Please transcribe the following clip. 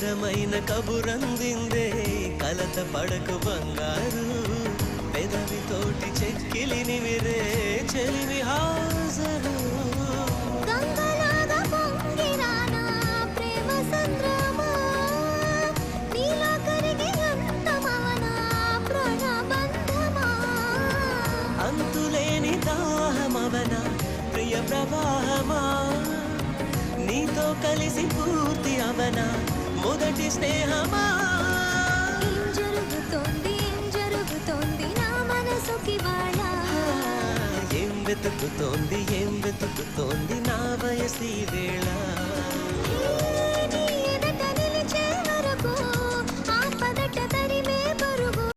మధురమైన కబురందిందే కలత పడకు బంగారు పెదవితోటి చెక్కిలిని విరే చెలిమి హాజరు అంతులేని దాహమవన ప్రియ ప్రవాహమా నీతో కలిసి పూర్తి అవన మొదటి స్నేహమా జరుగుతోంది నా మనసుకి వాళ్ళ ఏం వెతుకుతోంది నా వయసి వేళ